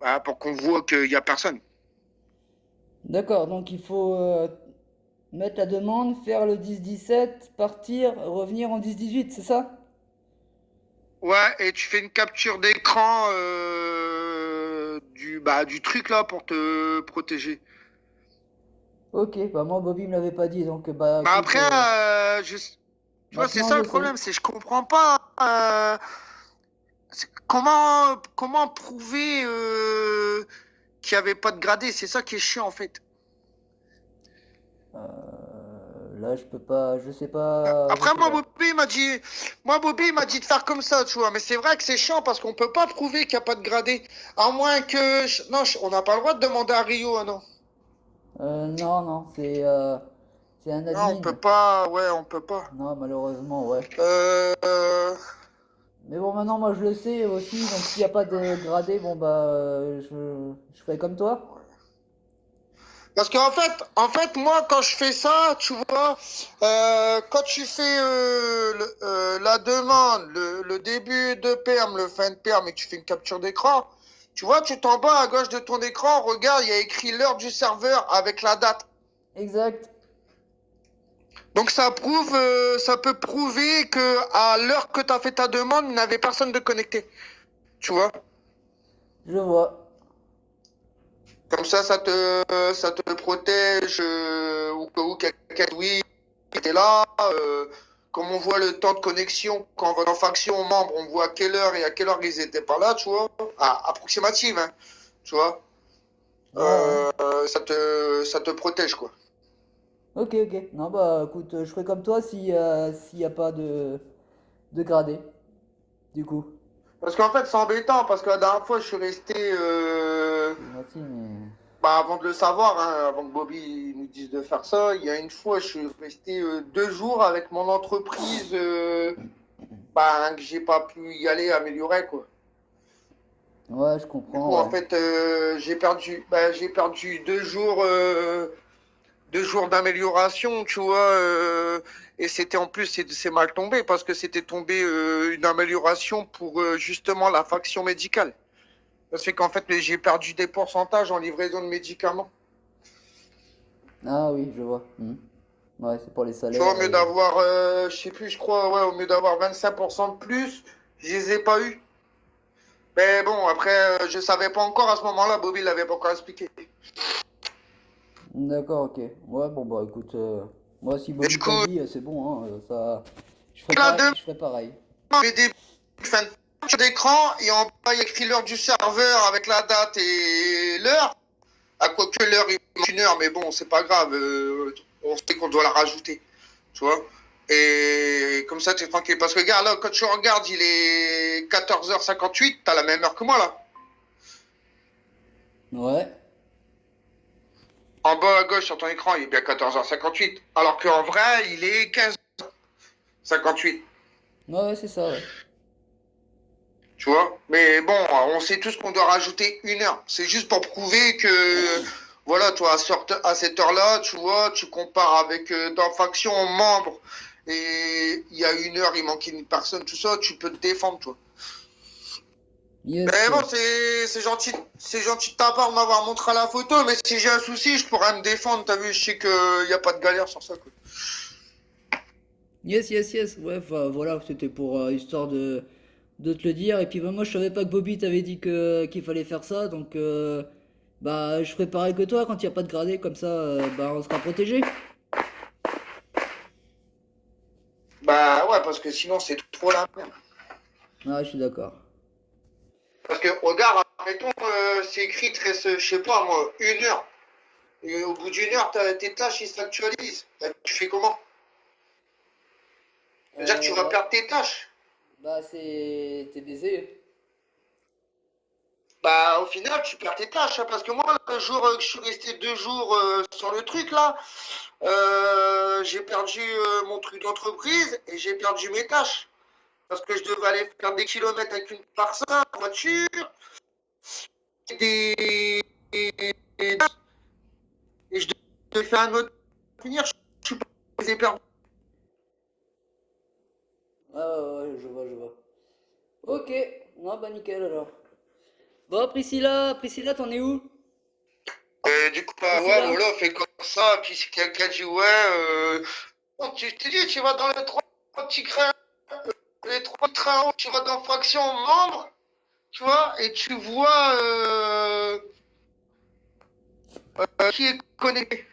Bah, pour qu'on voit qu'il y a personne. D'accord, donc il faut mettre la demande, faire le 10-17, partir, revenir en 10-18, c'est ça? Ouais, et tu fais une capture d'écran du truc là pour te protéger. Ok, bah moi Bobby me l'avait pas dit, donc bah Bah écoute, après, tu vois, c'est maintenant ça je le sais. problème, c'est que je comprends pas comment prouver qu'il n'y avait pas de gradé. C'est ça qui est chiant en fait. Là je peux pas, je Après, sais pas. moi, Bobby il m'a dit de faire comme ça, tu vois. Mais c'est vrai que c'est chiant parce qu'on peut pas prouver qu'il n'y a pas de gradé. À moins que, non, on n'a pas le droit de demander à Rio, ah non. Non, non, c'est un Non, on admin. peut pas, ouais, on peut pas. Non, malheureusement, ouais. Euh, Mais bon, maintenant moi je le sais aussi, donc s'il n'y a pas de gradé, bon bah je fais comme toi. Parce qu'en fait, moi, quand je fais ça, tu vois, quand tu fais la demande, le début de perm, le fin de perm, et que tu fais une capture d'écran, tu vois, tout en bas à gauche de ton écran, regarde, il y a écrit l'heure du serveur avec la date. Exact, Donc ça peut prouver que à l'heure que tu as fait ta demande, il n'y avait personne de connecté. Tu vois? je vois. Comme ça te protège au cas où quelqu'un dit oui, était là. Comme on voit le temps de connexion, quand on va dans faction membre, on voit à quelle heure et à quelle heure ils étaient pas là, tu vois. Ah, approximative, hein, tu vois. Ouais, ouais. Ça te protège, quoi. Ok, ok. Non, bah écoute, je ferai comme toi si, s'il n'y a pas de gradé, du coup. Parce qu'en fait, c'est embêtant, parce que la dernière fois, je suis resté, Merci, mais. bah, avant de le savoir, hein, avant que Bobby nous dise de faire ça, il y a une fois, je suis resté 2 jours avec mon entreprise, bah, que j'ai pas pu y aller améliorer, quoi. Ouais, je Du comprends, coup, en ouais. fait, j'ai perdu 2 jours, 2 jours d'amélioration, tu vois. Et c'était en plus, c'est mal tombé parce que c'était tombé une amélioration pour justement la faction médicale. Ça fait qu'en fait, j'ai perdu des pourcentages en livraison de médicaments. Ah oui, je vois. Ouais, c'est pour les Tu vois, au salaires mieux et. d'avoir, je sais plus, je crois, ouais, au mieux d'avoir 25% de plus, je les ai pas eu. Mais bon, après, je savais pas encore à ce moment-là, Bobby l'avait pas encore expliqué. D'accord, ok. Ouais, bon bah écoute, moi si Et Bobby du te l'a coup, dit, c'est bon, hein, ça. la demande, Je ferai pareil. les débuts, fin d'écran, et en bas, il y a écrit l'heure du serveur avec la date et l'heure. À quoi que l'heure, il manque une heure, mais bon, c'est pas grave. On sait qu'on doit la rajouter. Tu vois. Et comme ça, tu es tranquille. Parce que, regarde, là, quand tu regardes, il est 14h58. T'as la même heure que moi, là. Ouais. En bas à gauche sur ton écran, il est bien 14h58. Alors qu'en vrai, il est 15h58. Ouais, ouais, c'est ça, ouais. Tu vois. Mais bon, on sait tous qu'on doit rajouter une heure. C'est juste pour prouver que, voilà, toi, à cette heure-là, tu vois, tu compares avec dans faction membre et il y a une heure, il manquait une personne, tout ça, tu peux te défendre, toi. Yes. Mais bon, c'est gentil de ta part de m'avoir montré la photo, mais si j'ai un souci, je pourrais me défendre. T'as vu, je sais qu'il n'y a pas de galère sur ça, quoi. Yes, yes, yes. Ouais, enfin, voilà, c'était pour histoire de te le dire. Et puis bah, moi, je savais pas que Bobby t'avait dit qu'il fallait faire ça, donc bah je ferai pareil que toi quand il n'y a pas de gradé, comme ça, bah on sera protégé. Bah ouais, parce que sinon, c'est trop la merde. Ah, je suis d'accord. Parce que, regarde, mettons, c'est écrit, je sais pas moi, une heure. Et au bout d'une heure, tes tâches ils s'actualisent. Tu fais comment? C'est-à-dire que tu vas Ouais. perdre tes tâches. Bah t'es baisé. Bah, au final, tu perds tes tâches. Hein, parce que moi, le jour que je suis resté 2 jours sur le truc, là, j'ai perdu mon truc d'entreprise et j'ai perdu mes tâches. Parce que je devais aller faire des kilomètres avec une personne en voiture, des... et je devais faire un autre finir. Je suis pas perdu. Ah ouais, ouais, je vois, je vois. Ok, non, bah nickel alors. Bon, Priscilla, t'en es où? Du coup, bah, ouais, Priscilla? voilà, on fait comme ça. Puis si quelqu'un dit, ouais, bon, tu te dis, tu vas dans les trois trains, tu vas dans fraction membre, tu vois, et tu vois qui est connecté.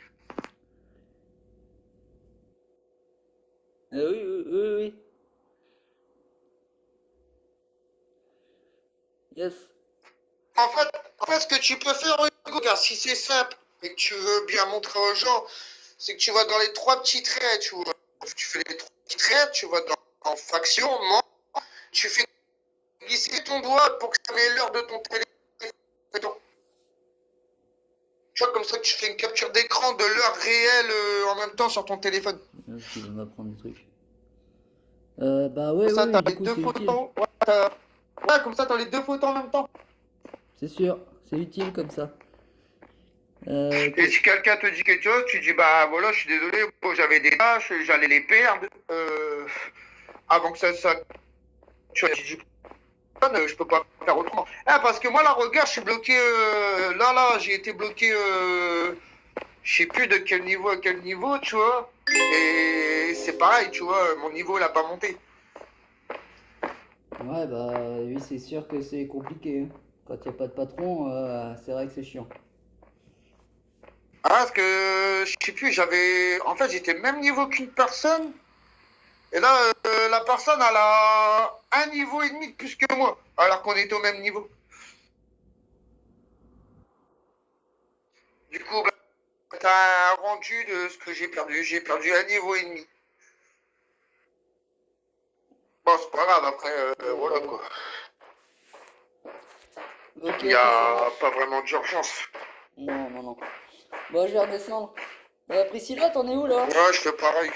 Oui, oui, oui, oui. Yes. En fait, ce que tu peux faire, Hugo, car si c'est simple et que tu veux bien montrer aux gens, c'est que tu vas dans les trois petits traits, tu vois. Tu fais les trois petits traits, tu vas en fraction, membre, tu fais glisser ton doigt pour que ça met l'heure de ton téléphone. Tu vois, comme ça, tu fais une capture d'écran de l'heure réelle en même temps sur ton téléphone. Parce qu'il veut m'apprendre des trucs. Bah ouais, Comme ça, oui, oui, t'as du les coup, deux c'est utile. photos. Ouais, comme ça, t'as les deux photos en même temps. C'est sûr, c'est utile comme ça. Et si quelqu'un te dit quelque chose, tu dis, bah voilà, je suis désolé, bon, j'avais des tâches, j'allais les perdre. Avant que ça tu vois, tu dis, je peux pas faire autrement. Ah, parce que moi, là, regarde, je suis bloqué. Là, j'ai été bloqué. Je sais plus de quel niveau à quel niveau, tu vois. Et c'est pareil, tu vois, mon niveau, il a pas monté. Ouais, bah oui, c'est sûr que c'est compliqué, hein. Quand il n'y a pas de patron, c'est vrai que c'est chiant. Ah, parce que je sais plus, j'avais. En fait, j'étais même niveau qu'une personne. Et là, la personne, elle a un niveau et demi de plus que moi. Alors qu'on était au même niveau. Du coup, bah, t'as un rendu de ce que j'ai perdu. J'ai perdu un niveau et demi. Bon, c'est pas grave, après, Ouais, voilà voilà. quoi. Ok, Il n'y ok, ça a pas marche. vraiment d'urgence. Non, non, non. Bon, je vais redescendre. Priscilla, t'en es où là? Ouais, je fais pareil.